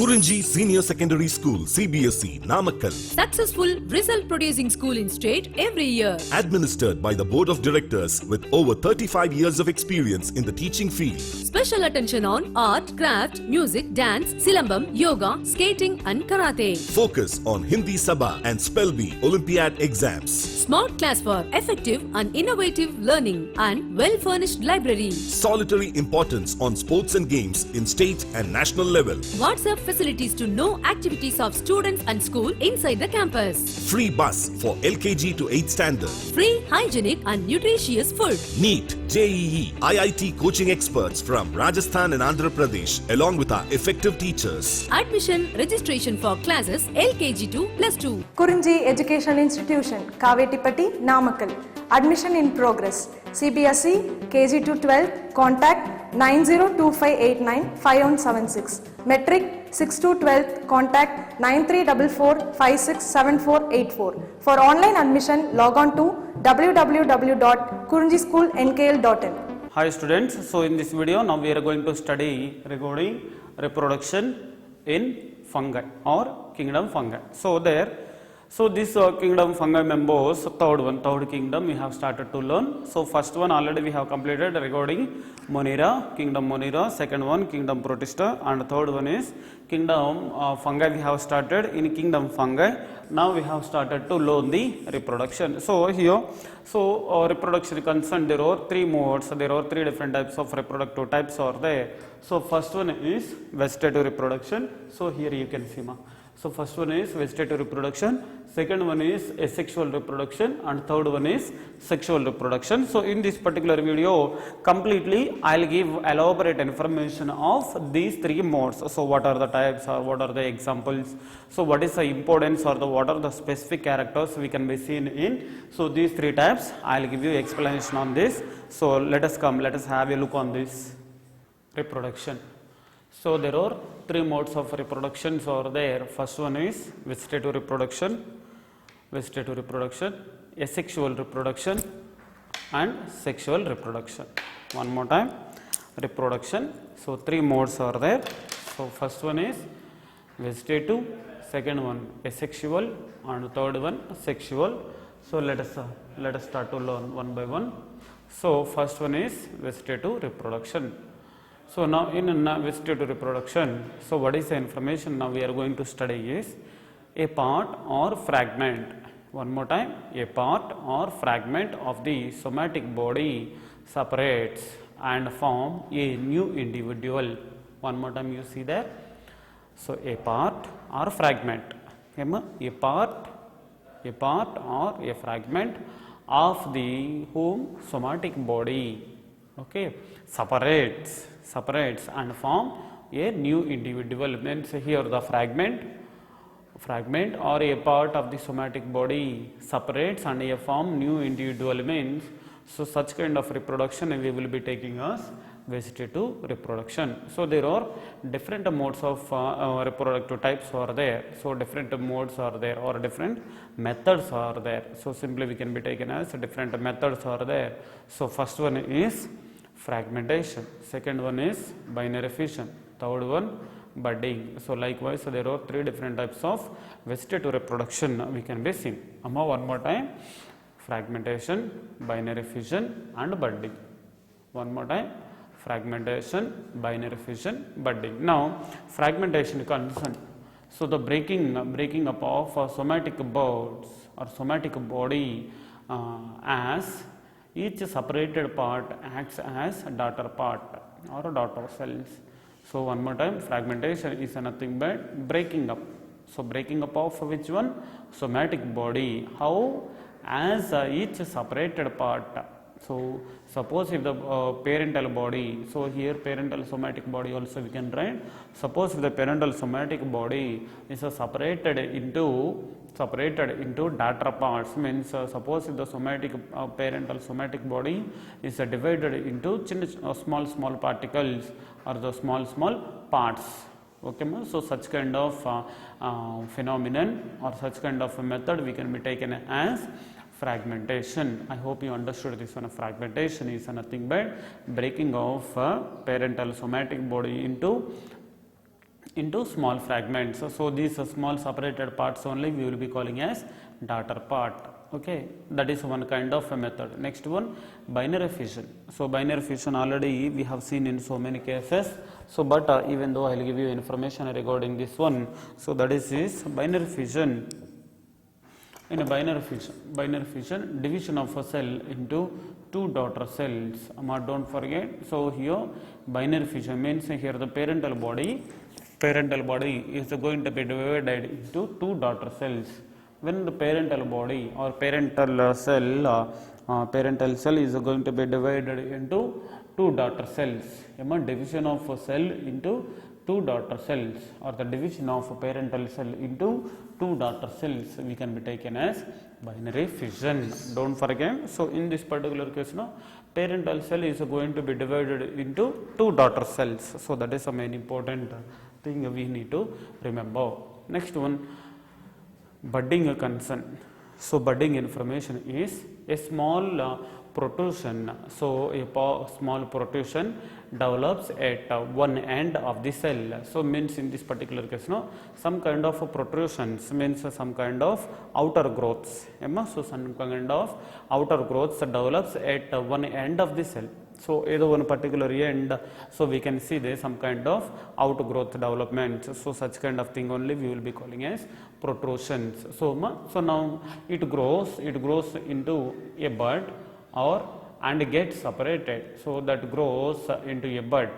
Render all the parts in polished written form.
Kurunji Senior Secondary School, CBSE, Namakkal. Successful result producing school in state every year. Administered by the Board of Directors with over 35 years of experience in the teaching field. Special attention on art, craft, music, dance, silambam, yoga, skating and karate. Focus on Hindi Sabha and Spell Bee Olympiad exams. Smart class for effective and innovative learning and well-furnished library. Solitary importance on sports and games in state and national level. WhatsApp facilities to know activities of students and school inside the campus. Free bus for LKG to 8th standard. Free, hygienic and nutritious food. NEET, JEE, IIT coaching experts from Rajasthan and Andhra Pradesh along with our effective teachers. Admission registration for classes LKG to +2. Kurunji Educational Institution, Kavetipatti, Namakkal. Admission in progress. CBSE, KG to 12, contact 9025895176. Metric 6 to 12, contact 9344567484. For online admission, log on to www.kurunjischoolnkl.in. Hi students, so in this video now we are going to study regarding reproduction in fungi or kingdom fungi. So this kingdom fungi members, third kingdom we have started to learn. So first one already we have completed regarding Monera, kingdom Monera, second one kingdom Protista, and third one is kingdom fungi we have started in kingdom fungi. Now we have started to learn the reproduction. So here, reproduction concerned, there are three modes, there are three different types of reproductive types are there. So first one is vegetative reproduction. So here you can see So first one is vegetative reproduction, second one is asexual reproduction, and third one is sexual reproduction. So in this particular video, completely I'll give elaborate information of these three modes. So what are the types or what are the examples? So what is the importance or what are the specific characters we can be seen in? So these three types, I'll give you explanation on this. So let us have a look on this reproduction. So there are three modes of reproduction are there. First one is vegetative reproduction, asexual reproduction, and sexual reproduction. One more time, reproduction. So three modes are there. So first one is vegetative, second one asexual, and third one sexual. So let us start to learn one by one. So first one is vegetative reproduction. So now in vegetative reproduction, so what is the information now we are going to study is a part or fragment. One more time, a part or fragment of the somatic body separates and form a new individual. One more time you see there. So a part or fragment, a part or a fragment of the somatic body, okay, separates and form a new individual. Means here the fragment or a part of the somatic body separates and a form new individual means, so such kind of reproduction we will be taking as vegetative reproduction. So there are different modes of reproductive types are there. So different modes are there or different methods are there. So simply we can be taken as different methods are there. So first one is fragmentation, second one is binary fission, third one budding. So likewise, there are three different types of vegetative reproduction we can be seen. One more time, fragmentation, binary fission, and budding. One more time, fragmentation, binary fission, budding. Now fragmentation concern. So the breaking up of somatic birds or somatic body as each separated part acts as a daughter part or daughter cells. So one more time, fragmentation is nothing but breaking up. So breaking up of which one? Somatic body. How? As each separated part. So suppose if the parental body, so here parental somatic body also we can write. Suppose if the parental somatic body is separated into daughter parts, means suppose if the somatic parental somatic body is divided into small particles or the small parts. Okay, so such kind of phenomenon or such kind of method we can be taken as fragmentation. I hope you understood this one. Fragmentation is nothing but breaking of parental somatic body into into small fragments. So these small separated parts only we will be calling as daughter part. Okay, that is one kind of a method. Next one, binary fission. So binary fission already we have seen in so many cases. So but even though I will give you information regarding this one, so that is binary fission. In a binary fission, division of a cell into two daughter cells. Don't forget. So here binary fission means here the parental body is going to be divided into two daughter cells. When the parental body or parental cell is going to be divided into two daughter cells. Division of a cell into two daughter cells, or the division of a parental cell into two daughter cells, we can be taken as binary fission. Don't forget. So in this particular case, parental cell is going to be divided into two daughter cells. So that is a main important thing we need to remember. Next one, budding concern. So budding information is a small protrusion. So a small protrusion develops at one end of the cell. So means in this particular case, some kind of protrusions means some kind of outer growths. So some kind of outer growths develops at one end of the cell. So either one particular end, so we can see there some kind of outgrowth development. So such kind of thing only we will be calling as protrusions. So now it grows into a bud and gets separated. So that grows into a bud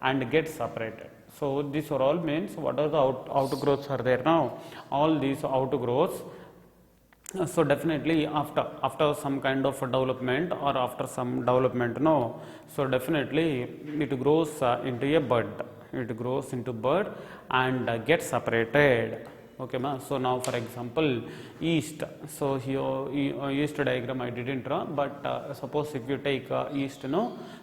and gets separated. So these are all means what are the outgrowths are there now? All these outgrowths. So definitely after some kind of development or after some development, so definitely it grows into a bud. It grows into bud and gets separated. Okay, ma. So now for example, yeast. So here yeast diagram I didn't draw, but suppose if you take yeast,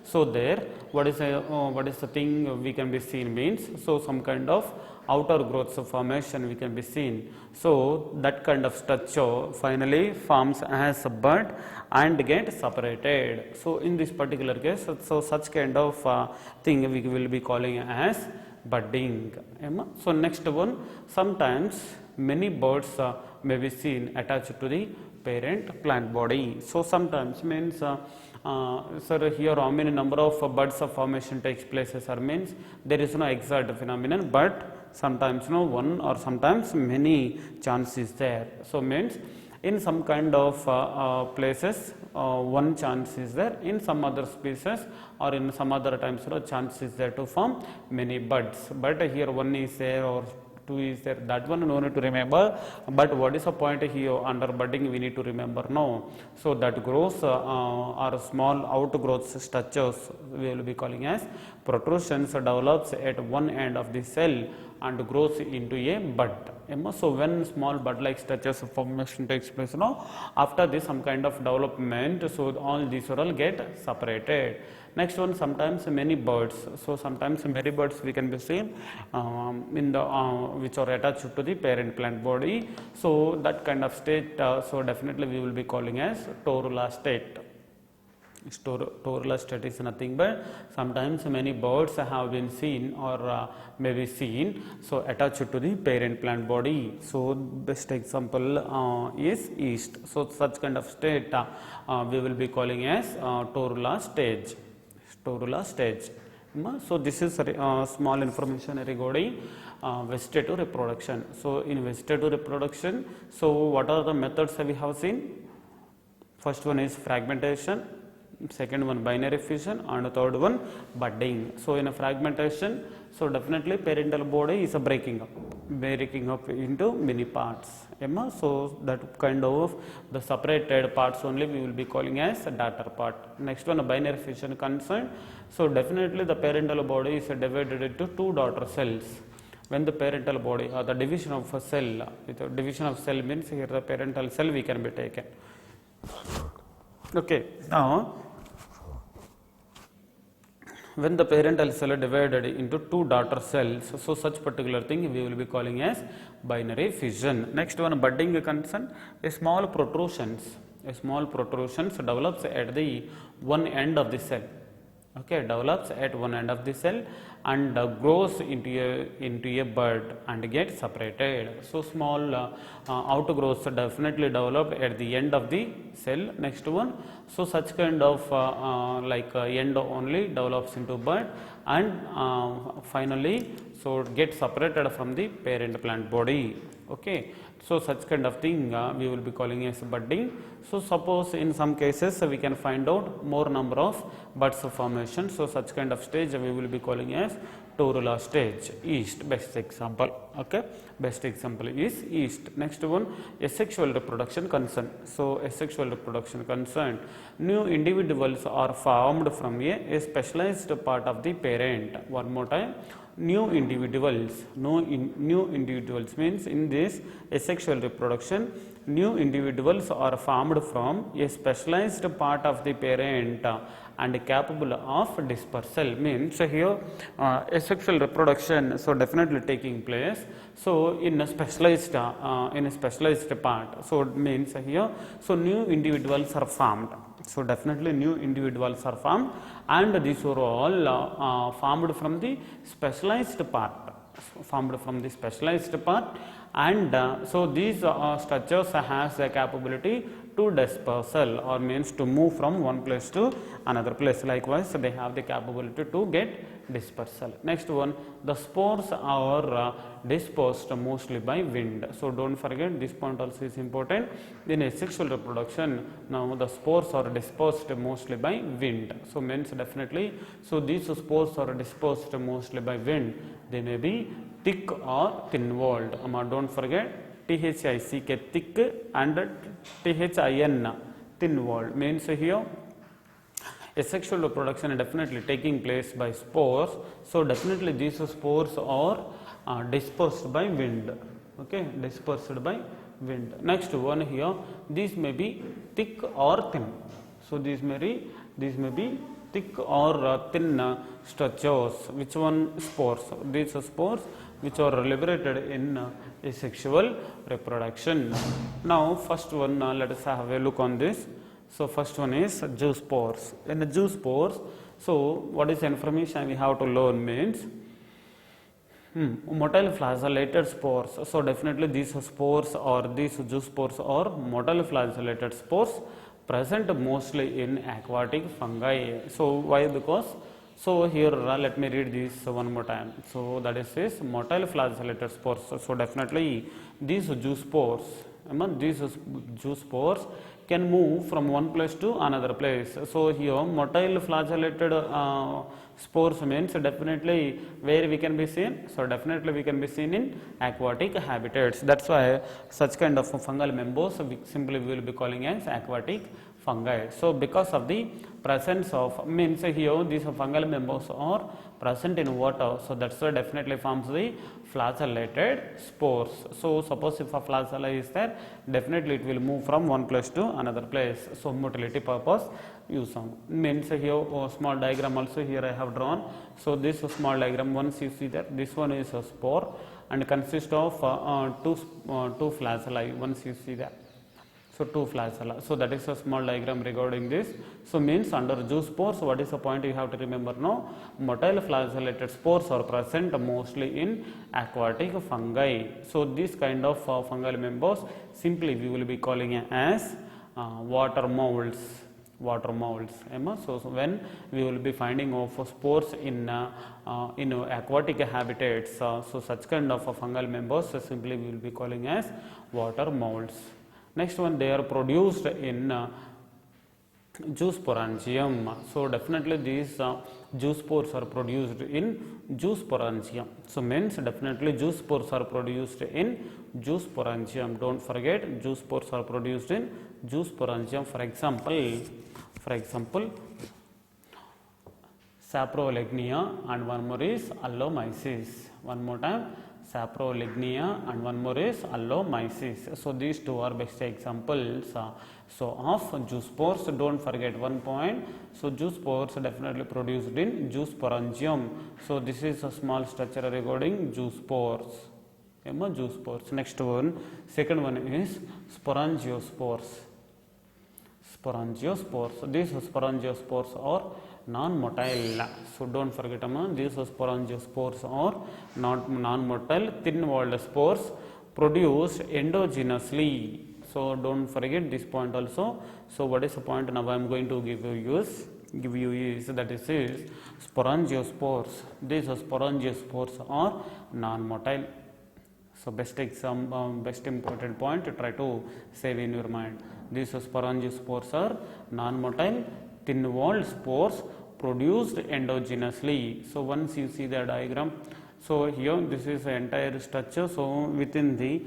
so there what is the thing we can be seen means, so some kind of outer growths of formation we can be seen. So that kind of structure finally forms as a bud and get separated. So in this particular case, so such kind of thing we will be calling as budding. So next one, sometimes many buds may be seen attached to the parent plant body. So sometimes means sir, here how many number of buds of formation takes place, sir, means there is no exact phenomenon, but sometimes one or sometimes many chances there. So means in some kind of places one chance is there, in some other species or in some other times chance is there to form many buds, but here one is there or two is there, that one no need to remember. But what is the point here under budding we need to remember now. So that growth or small outgrowths structures we will be calling as protrusions develops at one end of the cell and grows into a bud. So when small bud like structures of formation takes place, after this some kind of development, so all these all get separated. Next one, sometimes many birds. So sometimes many birds we can be seen in the which are attached to the parent plant body. So that kind of state, so definitely we will be calling as torula state. Torula state is nothing but sometimes many birds have been seen or may be seen, so attached to the parent plant body. So best example is yeast. So such kind of state we will be calling as torula stage. Torula stage. So this is small information regarding vegetative reproduction. So in vegetative reproduction, so what are the methods we have seen? First one is fragmentation, second one binary fission, and third one budding. So in a fragmentation, so definitely parental body is a breaking up into many parts. So that kind of the separated parts only we will be calling as a daughter part. Next one, a binary fission concern. So definitely the parental body is divided into two daughter cells. When the parental body or the division of a cell, division of cell means here the parental cell we can be taken. Okay, now when the parental cell divided into two daughter cells, so such particular thing we will be calling as binary fission. Next one, budding concern, a small protrusions develops at the one end of the cell. Okay, develops at one end of the cell and grows into a bud and get separated. So small outgrowths definitely developed at the end of the cell. Next one, so such kind of end only develops into bud and finally so get separated from the parent plant body. Okay, so such kind of thing we will be calling as budding. So suppose in some cases we can find out more number of buds formation, so such kind of stage we will be calling as torula stage. Yeast, best example. Okay, best example is yeast. Next one, asexual reproduction concern. So asexual reproduction concern, new individuals are formed from a specialized part of the parent. One more time, new individuals. New individuals means in this asexual reproduction, new individuals are formed from a specialized part of the parent and capable of dispersal. Means here asexual reproduction so definitely taking place so in a specialized part. So it means here so new individuals are formed. So definitely new individuals are formed and these are all formed from the specialized part. And so these structures has a capability to dispersal or means to move from one place to another place. Likewise they have the capability to get dispersal. Next one, the spores are dispersed mostly by wind. So don't forget this point also is important. In asexual reproduction, now the spores are dispersed mostly by wind. So means definitely so these spores are dispersed mostly by wind. They may be thick or thin walled. Don't forget THICK thick and THIN thin walled. Means here asexual reproduction is definitely taking place by spores. So definitely these spores are dispersed by wind. Okay, dispersed by wind. Next one here, these may be thick or thin. So these may be thick or thin structures. Which one? Spores. These are spores which are liberated in asexual reproduction. Now first one, let us have a look on this. So first one is zoospores. In the zoospores, so what is the information we have to learn means motile flagellated spores. So definitely these spores or these zoospores are motile flagellated spores present mostly in aquatic fungi. So why? Because so here let me read this one more time. So that is this motile flagellated spores. So definitely these zoospores can move from one place to another place. So here motile flagellated spores means definitely where we can be seen. So definitely we can be seen in aquatic habitats. That's why such kind of fungal members we will be calling as aquatic fungi. So because of the presence of means here these fungal members are present in water, so that's why definitely forms the flagellated spores. So suppose if a flagella is there, definitely it will move from one place to another place. So motility purpose use on. Means here small diagram also here I have drawn. So this small diagram, once you see that this one is a spore and consists of two flagellae. Once you see that. So two flagella. So that is a small diagram regarding this. So means under zoospores, what is the point you have to remember now? Motile flagellated spores are present mostly in aquatic fungi. So this kind of fungal members simply we will be calling as water molds. So when we will be finding of spores in aquatic habitats, so such kind of fungal members simply we will be calling as water molds. Next one, they are produced in zoosporangium. So definitely these zoospores are produced in zoosporangium. So means definitely zoospores are produced in zoosporangium. Don't forget zoospores are produced in zoosporangium. For example, saprolegnia and one more is allomyces. One more time. Saprolegnia and one more is allomyces. So these two are best examples of zoospores. Don't forget one point. So zoospores definitely produced in zoosporangium. So this is a small structure regarding zoospores. Zoospores. Next one, second one is sporangiospores. So these sporangiospores are non-motile. So don't forget these sporangiospores are not non-motile thin-walled spores produced endogenously. So don't forget this point also. So what is the point now I am going to give you is that this is sporangiospores. These sporangiospores are non-motile. So best important point to try to save in your mind. These sporangiospores are non-motile thin-walled spores produced endogenously. So once you see the diagram, so here this is the entire structure. So within the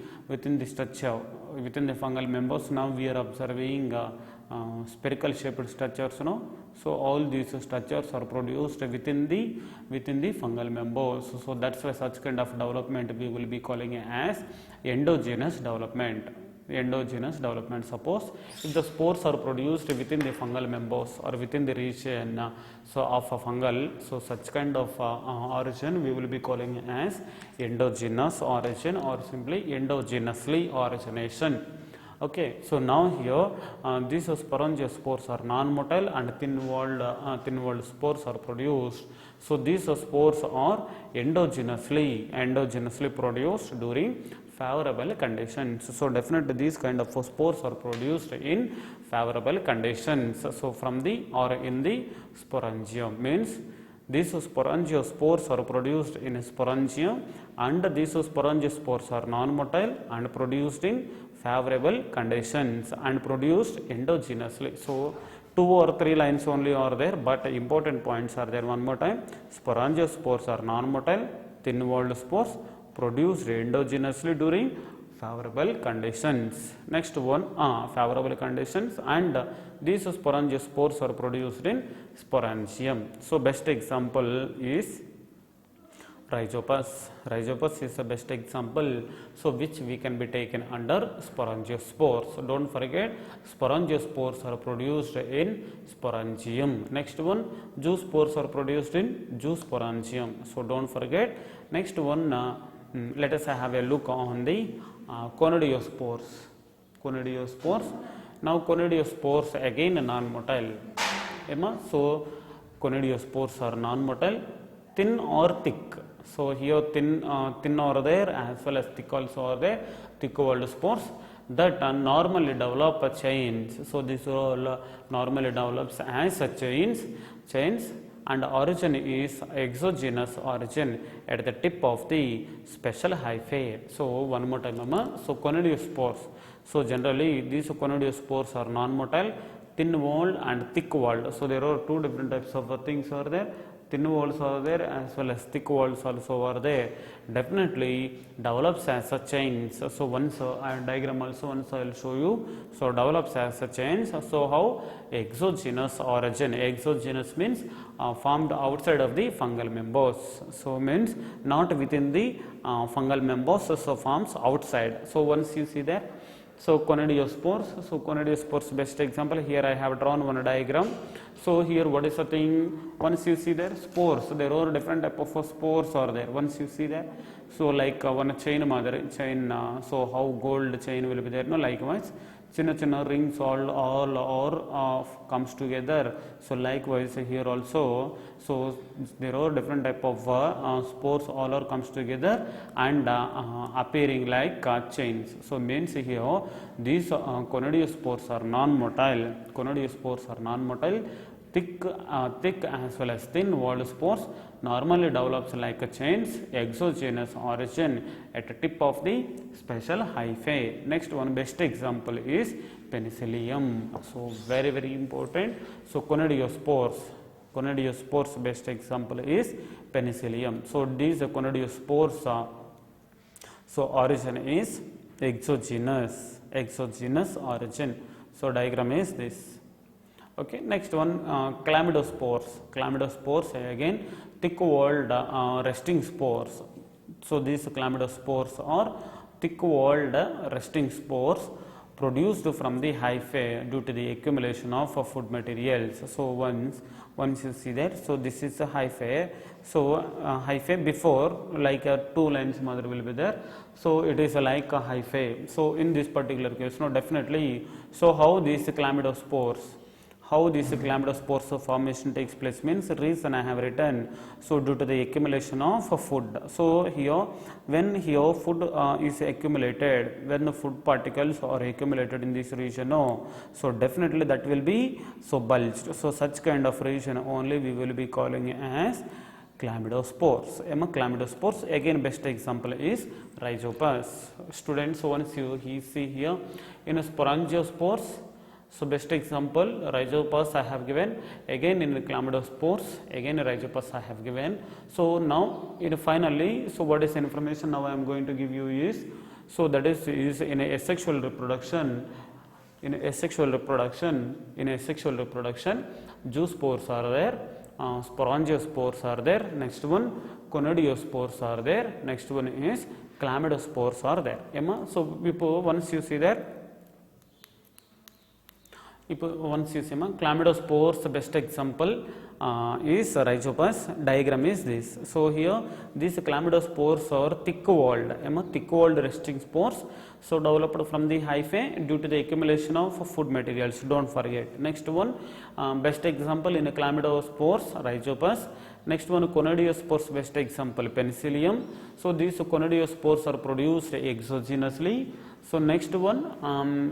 structure, within the fungal members, now we are observing spherical shaped structures. So all these structures are produced within the fungal members. So that's why such kind of development we will be calling as endogenous development. Suppose if the spores are produced within the fungal members or within the region so of a fungal, so such kind of origin we will be calling as endogenous origin or simply endogenously origination. Okay, so now here these sporangiospores are non-motile and thin-walled spores are produced. So these spores are endogenously produced during favorable conditions. So definitely these kind of spores are produced in favorable conditions. So from the or in the sporangium, means these sporangiospores are produced in sporangium and these sporangiospores are non-motile and produced in favorable conditions and produced endogenously. So 2 or 3 lines only are there, but important points are there. One more time, sporangiospores are non-motile thin-walled spores produced endogenously during favorable conditions. Next one, favorable conditions, and these sporangiospores are produced in sporangium. So best example is Rhizopus. Rhizopus is the best example, so which we can be taken under sporangiospores. So don't forget, sporangiospores are produced in sporangium. Next one, zoospores are produced in zoosporangium. So don't forget. Next one, let us have a look on the conidiospores. Now conidiospores again non-motile. So conidiospores are non-motile, thin or thick. So here thin are there as well as thick also are there, thick-walled spores that normally develop chains. So this all normally develops as chains and origin is exogenous origin at the tip of the special hyphae. So one more time, so conidiospores. So generally these conidiospores are non-motile, thin-walled and thick-walled. So there are two different types of things are there. Thin walls are there as well as thick walls also are there. Definitely develops as a chains. So once diagram also once I will show you. So develops as a chains. So how? Exogenous origin. Exogenous means formed outside of the fungal members. So means not within the fungal members. So forms outside. So once you see that. So conidiospores. So conidiospores best example. Here I have drawn one diagram. So here what is the thing? Once you see there spores. So there are different type of spores are there. Once you see that. So like one chain mother chain. So how gold chain will be there? No, likewise. Chinna rings all comes together. So likewise here also. So there are different type of spores all comes together and appearing like chains. So means here these conidiospores are non-motile. Conidiospores are non-motile. Thick as well as thin-walled spores normally develops like a chains, exogenous origin at the tip of the special hyphae. Next one best example is penicillium. So very important. So conidiospores best example is penicillium. So these conidiospores so origin is exogenous origin. So diagram is this. Okay, next one chlamydospores. Chlamydospores again thick-walled resting spores. So these chlamydospores are thick-walled resting spores produced from the hyphae due to the accumulation of food materials. So once you see that, so this is a hyphae. So hyphae before like 2 lines mother will be there. So it is like a hyphae. So in this particular case, no, definitely. So how these chlamydospores how this chlamydospores formation takes place means reason I have written. So due to the accumulation of food. So here when here food is accumulated, when the food particles are accumulated in this region, so definitely that will be so bulged. So such kind of region only we will be calling as chlamydospores. Chlamydospores, again best example is Rhizopus. Students, once you see here in sporangiospores, so best example Rhizopus I have given, again in the chlamydospores, again Rhizopus I have given. So now finally, so what is information now I am going to give you is, so that is in a asexual reproduction, zoospores are there, sporangiospores are there, next one conidiospores are there, next one is chlamydospores are there. So once you see there, once you see chlamydospores, best example is Rhizopus. Diagram is this. So here these chlamydospores are thick walled resting spores, so developed from the hyphae due to the accumulation of food materials, don't forget. Next one, best example in chlamydospores, Rhizopus. Next one, conidiospores, best example Penicillium. So these conidiospores are produced exogenously. So next one,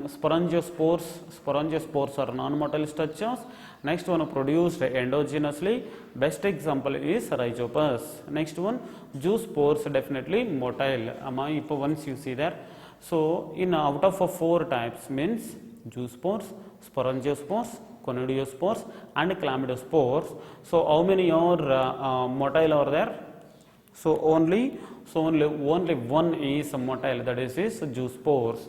sporangiospores are non-motile structures. Next one, produced endogenously. Best example is Rhizopus. Next one, zoospores, definitely motile. Once you see that, so in out of 4 types means zoospores, sporangiospores, conidiospores and chlamydospores. So how many are motile are there? So only one is motile, that is zoospores.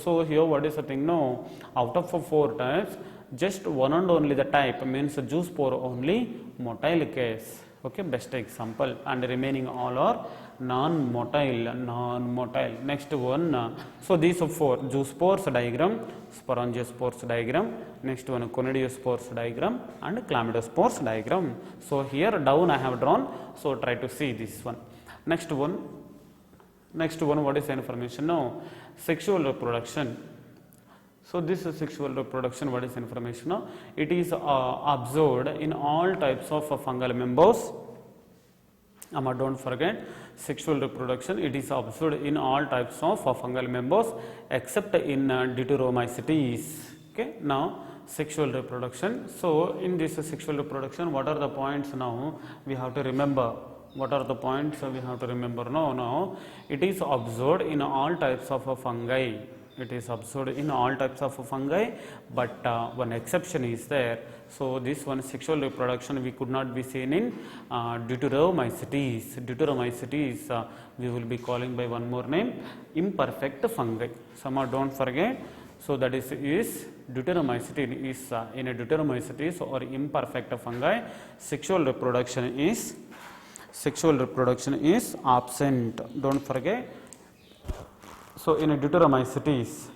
So here what is the thing? No, out of 4 types, just one and only the type means zoospore only motile case. Okay, best example, and remaining all are non-motile. Next one, so these are 4: zoospores diagram, sporangiospores diagram, next one conidiospores diagram and chlamydospores diagram. So here down I have drawn, so try to see this one. Next one, what is the information now? Sexual reproduction. So this is sexual reproduction, what is information now? It is observed in all types of fungal members. Don't forget, sexual reproduction, it is observed in all types of fungal members except in Deuteromycetes. Okay, now sexual reproduction. So in this sexual reproduction, what are the points now we have to remember? What are the points we have to remember? Now it is observed in all types of fungi. It is observed in all types of fungi, but one exception is there. So this one, sexual reproduction, we could not be seen in Deuteromycetes. Deuteromycetes we will be calling by one more name, imperfect fungi. Somehow don't forget. So that is Deuteromycetes is in a Deuteromycetes or imperfect fungi. Sexual reproduction is absent. Don't forget. So in a Deuteromycetes,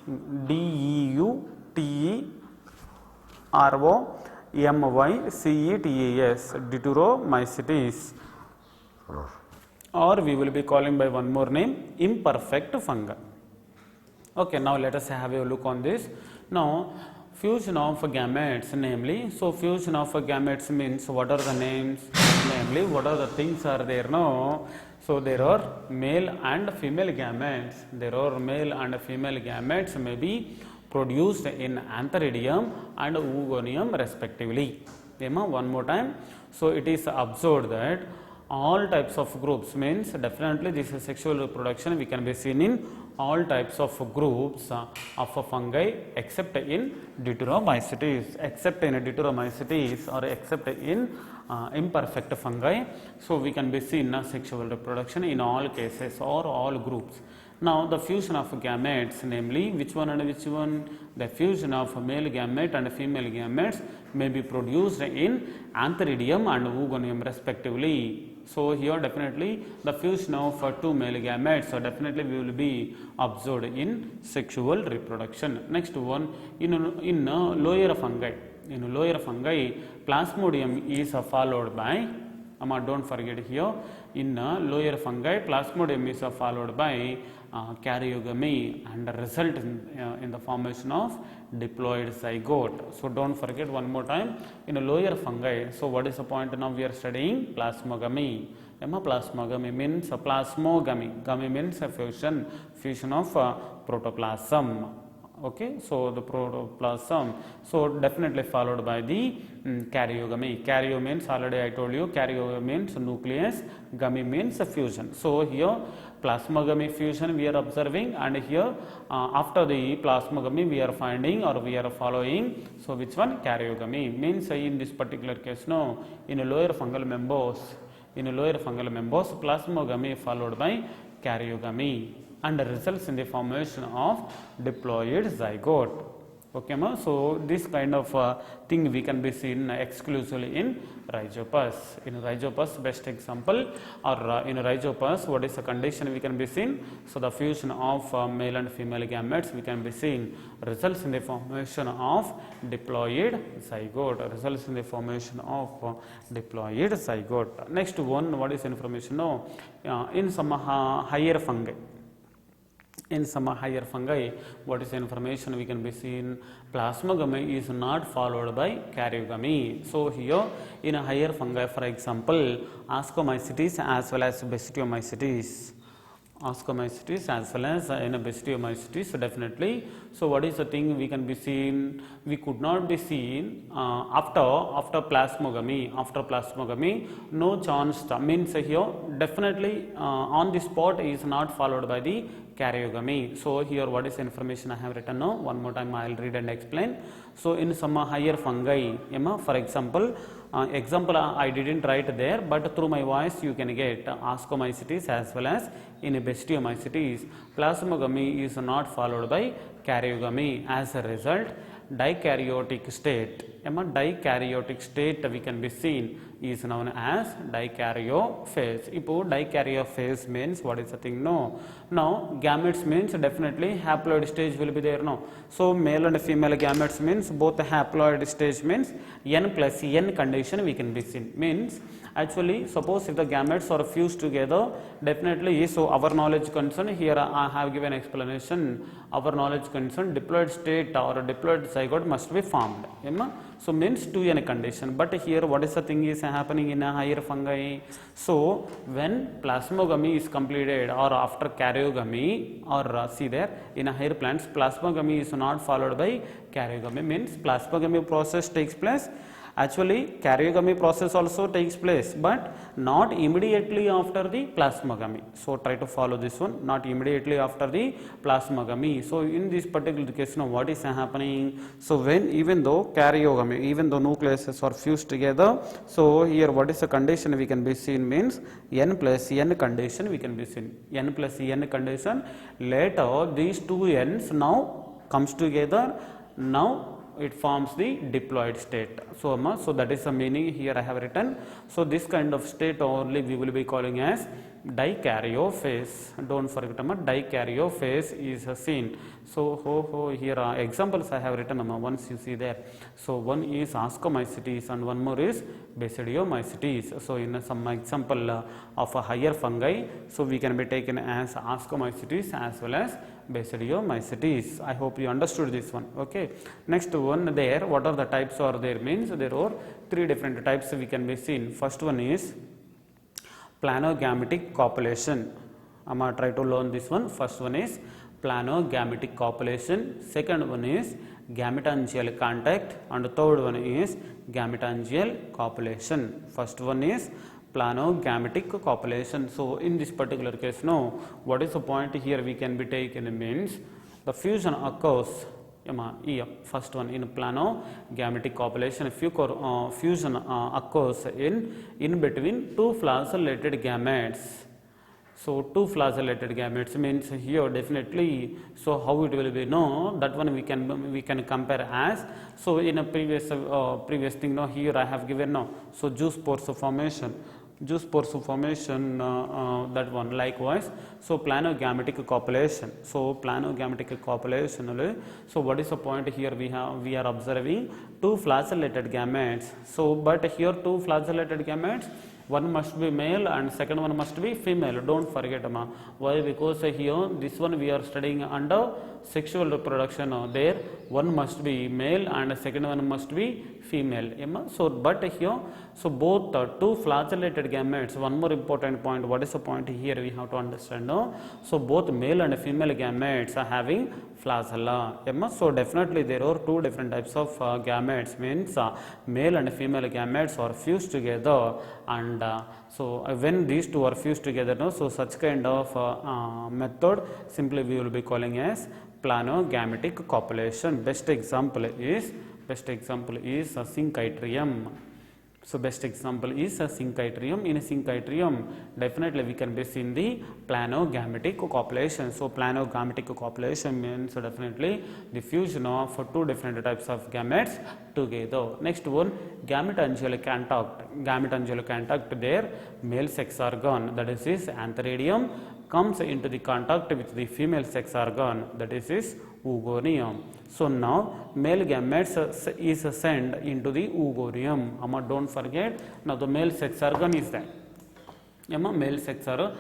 Deuteromycetes, Deuteromycetes, or we will be calling by one more name, imperfect fungi. Okay, now let us have a look on this. Now fusion of gametes, namely, so fusion of gametes means what are the names, namely what are the things are there now. So there are male and female gametes. There are male and female gametes may be produced in Antheridium and Oogonium respectively. One more time. So it is observed that all types of groups means definitely this is sexual reproduction we can be seen in all types of groups of fungi except in Deuteromycetes, or except in imperfect fungi. So we can be seen sexual reproduction in all cases or all groups. Now the fusion of gametes, namely which one and which one? The fusion of male gamete and female gametes may be produced in Antheridium and Oogonium respectively. So here definitely the fusion of 2 male gametes, so definitely we will be observed in sexual reproduction. Next one, in lower fungi. In lower fungi, Plasmodium is followed by, don't forget here, in lower fungi, plasmodium is followed by karyogamy and result in the formation of diploid zygote. So don't forget one more time, in a lower fungi, so what is the point now we are studying? Plasmogamy. Plasmogamy means plasmogamy. Gamy means a fusion of protoplasm. Okay, so the protoplasm, so definitely followed by the karyogamy. Karyo means, already I told you, karyo means nucleus, gamy means a fusion. So here plasmogamy fusion we are observing, and here after the plasmogamy we are finding or we are following, so which one? Karyogamy. Means in this particular case, no, in a lower fungal members, plasmogamy followed by karyogamy, and results in the formation of diploid zygote. Okay, ma? So this kind of thing we can be seen exclusively in Rhizopus. In Rhizopus, best example, or in Rhizopus, what is the condition we can be seen? So the fusion of male and female gametes we can be seen, results in the formation of diploid zygote. Next one, what is information? No, in some higher fungi. In some higher fungi, what is the information we can be seen? Plasmogamy is not followed by karyogamy. So here in a higher fungi, for example, Ascomycetes as well as Basidiomycetes. Ascomycetes as well as in a Basidiomycetes, definitely. So what is the thing we can be seen? We could not be seen after plasmogamy. No chance, means here definitely on the spot is not followed by the karyogamy. So here what is the information I have written now? One more time I will read and explain. So in some higher fungi, for example, I didn't write there, but through my voice you can get Ascomycetes as well as in Basidiomycetes. Plasmogamy is not followed by karyogamy. As a result, dikaryotic state we can be seen is known as dikaryophase. Ipo dikaryophase means what is the thing? No. Now gametes means definitely haploid stage will be there. No. So male and female gametes means both the haploid stage means n plus n condition we can be seen. Means actually suppose if the gametes are fused together, definitely, so our knowledge concern here I have given explanation, our knowledge concern diploid state or diploid zygote must be formed. So means 2n condition, but here what is the thing is happening in a higher fungi? So when plasmogamy is completed or after karyogamy, or see there in a higher plants plasmogamy is not followed by karyogamy, means plasmogamy process takes place. Actually karyogamy process also takes place, but not immediately after the plasmogamy. So try to follow this one, not immediately after the plasmogamy. So in this particular case, now what is happening? So when even though karyogamy, even though nucleuses are fused together, so here what is the condition we can be seen? Means n plus n condition we can be seen. N plus n condition, later these two n's now comes together, now it forms the diploid state. So that is the meaning here I have written. So this kind of state only we will be calling as dikaryophase. Don't forget, dikaryophase is seen. So here examples I have written once you see there. So one is Ascomycetes and one more is Basidiomycetes. So in some example of a higher fungi, so we can be taken as Ascomycetes as well as Basidiomycetes. I hope you understood this one. Okay. Next one there, what are the types are there? Means there are 3 different types we can be seen. First one is planogametic copulation. I am try to learn this one. First one is planogametic copulation. Second one is gametangial contact, and third one is gametangial copulation. First one is planogametic copulation. So in this particular case, now what is the point here we can be taken? Means the fusion occurs. First one in planogametic copulation, fusion occurs in between 2 flagellated gametes. So 2 flagellated gametes means here definitely. So how it will be? No, that one we can compare as. So in a previous thing, no, here I have given no. So juice pores formation. That one likewise. So planogametic copulation. So planogametic copulation. So what is the point here? We are observing 2 flagellated gametes. So but here 2 flagellated gametes one must be male and second one must be female. Don't forget, ma. Why? Because here this one we are studying under sexual reproduction. There one must be male and second one must be female. So but here, so both two flagellated gametes. One more important point. What is the point here? We have to understand. No? So both male and female gametes are having flagella. So definitely there are two different types of gametes. Means male and female gametes are fused together, and so when these two are fused together, no, so such kind of method simply we will be calling as planogametic copulation. Best example is Syncytium. So best example is Syncytium. In Syncytium, definitely we can be seen the planogametic copulation. So planogametic copulation means definitely the fusion of two different types of gametes together. Next one, gamete-angial contact. Gamete-angial contact, there male sex organ, that is antheridium, comes into the contact with the female sex organ, that is oogonium. So now male gametes is sent into the oogonium. Don't forget, now the male sex organ is there. Male sex organ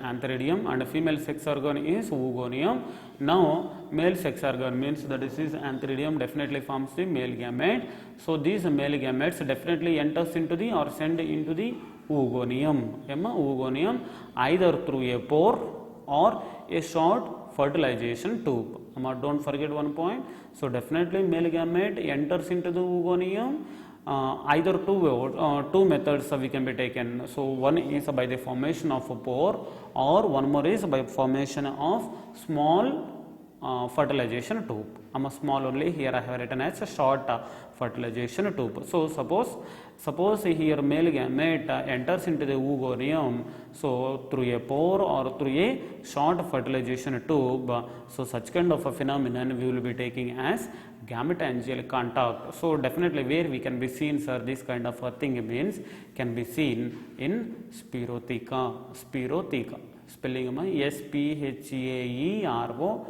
antheridium and female sex organ is oogonium. Now male sex organ means that this is antheridium definitely forms the male gamete. So these male gametes definitely enters into the or send into the oogonium. Oogonium either through a pore or a short fertilization tube. Don't forget one point. So definitely male gamete enters into the oogonium. Either two methods we can be taken. So one is by the formation of a pore, or one more is by formation of small fertilization tube. Small only, here I have written as a short fertilization tube. So suppose here male gamete enters into the oogonium, so through a pore or through a short fertilization tube. So such kind of a phenomenon we will be taking as gamete-angial contact. So definitely where we can be seen, sir, this kind of a thing means can be seen in Spirotheca. Spirotheca, spelling Spaerotheca.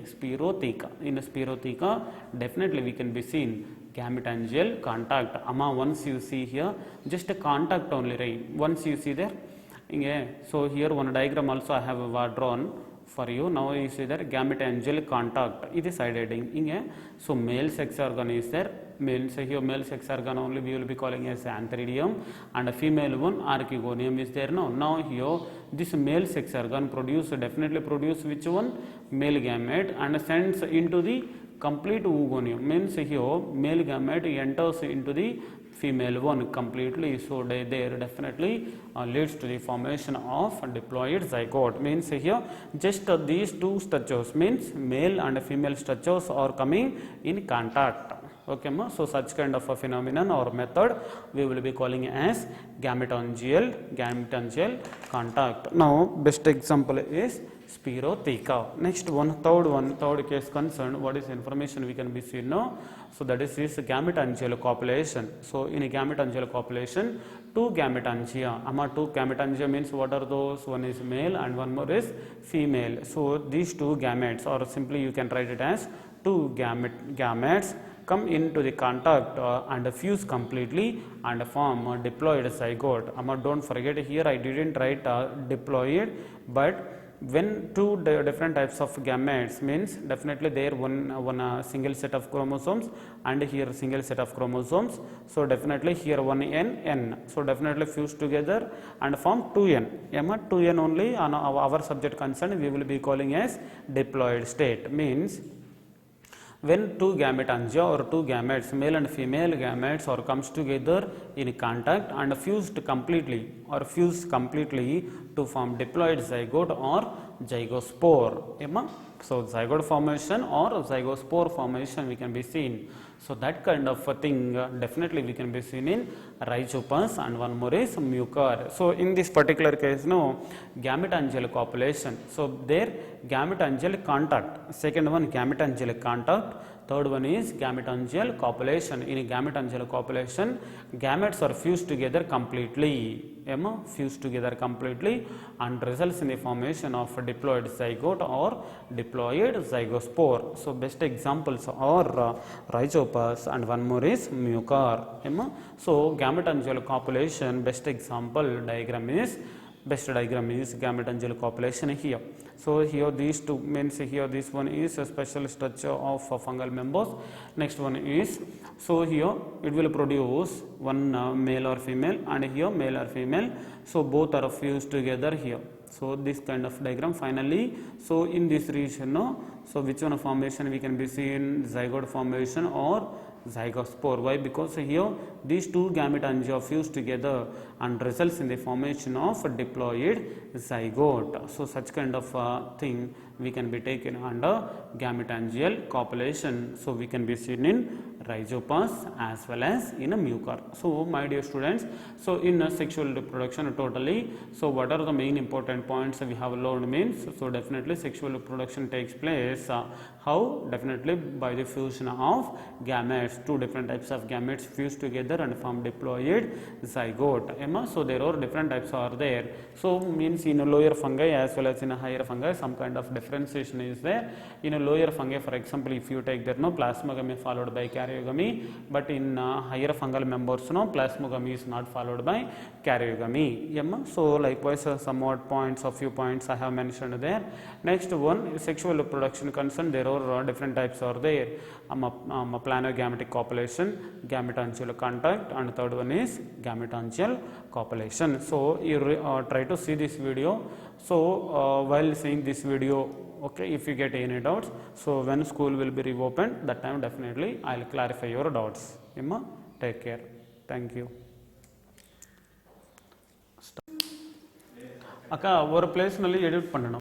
Spirotheca. In Spirotheca, definitely we can be seen gamete-angial contact. Once you see here, just a contact only, right? Once you see there, so here one diagram also I have drawn for you. Now you see that gamete-angial contact. It is side heading. So male sex organ is there. Male sex organ only we will be calling as antheridium, and a female one archegonium is there. Now here this male sex organ definitely produce which one? Male gamete, and sends into the complete oogonium. Means here male gamete enters into the female one completely. So there definitely leads to the formation of diploid zygote. Means here just these two structures, means male and female structures are coming in contact. Okay, so such kind of a phenomenon or method we will be calling as gamete-angial contact. Now best example is Spirotheca. Next one, third case concerned, what is information we can be seen now? So that is gamete-angial copulation. So in a gamete-angial copulation, two gamete-angia. Two gamete-angia means what are those? One is male and one more is female. So these two gametes, or simply you can write it as two gametes come into the contact and fuse completely and form a diploid zygote. Don't forget, here I didn't write diploid, but when two different types of gametes, means definitely there one single set of chromosomes and here single set of chromosomes. So definitely here one N. So definitely fuse together and form 2N. 2N only on our subject concern we will be calling as diploid state. Means when two gamete-angia or two gametes, male and female gametes, or comes together in contact and fused completely to form diploid zygote or zygospore. So zygote formation or zygospore formation we can be seen. So that kind of a thing definitely we can be seen in Rhizopus, and one more is Mucor. So in this particular case, gamete-angial copulation. So there gamete-angial contact. Second one gamete-angial contact. Third one is gamete-angial copulation. In gamete-angial copulation, gametes are fused together completely. fuse together completely and results in the formation of a diploid zygote or diploid zygospore. So best examples are rhizopus and one more is mucor. So gametangial copulation best example diagram is gametangial copulation here. So here these two means here this one is a special structure of fungal members. Next one is, so here it will produce one male or female, and here male or female. So both are fused together here. So this kind of diagram finally. So in this region, so which one formation we can be seen, zygote formation or zygospore. Why? Because here these two gametangia fused together and results in the formation of diploid zygote. So such kind of thing we can be taken under gametangial copulation. So we can be seen in rhizopus as well as in a mucor. So my dear students, so in sexual reproduction totally, so what are the main important points we have learned means, so definitely sexual reproduction takes place how? Definitely by the fusion of gametes, two different types of gametes fused together and form diploid zygote. So there are different types are there. So means in a lower fungi as well as in a higher fungi some kind of differentiation is there. In a lower fungi, for example, if you take there plasmogamy followed by karyogamy, but in higher fungal members plasmogamy is not followed by karyogamy. So likewise somewhat points, a few points I have mentioned there. Next one, sexual reproduction concern, there are different types are there. Planogametic copulation, gametangial contact, and third one is gametangial copulation. So you try to see this video. So while seeing this video, okay, if you get any doubts, so when school will be reopened, that time definitely I will clarify your doubts. Take care. Thank you. அக்கா ஒரு place நல்லி edit பண்ணணும்.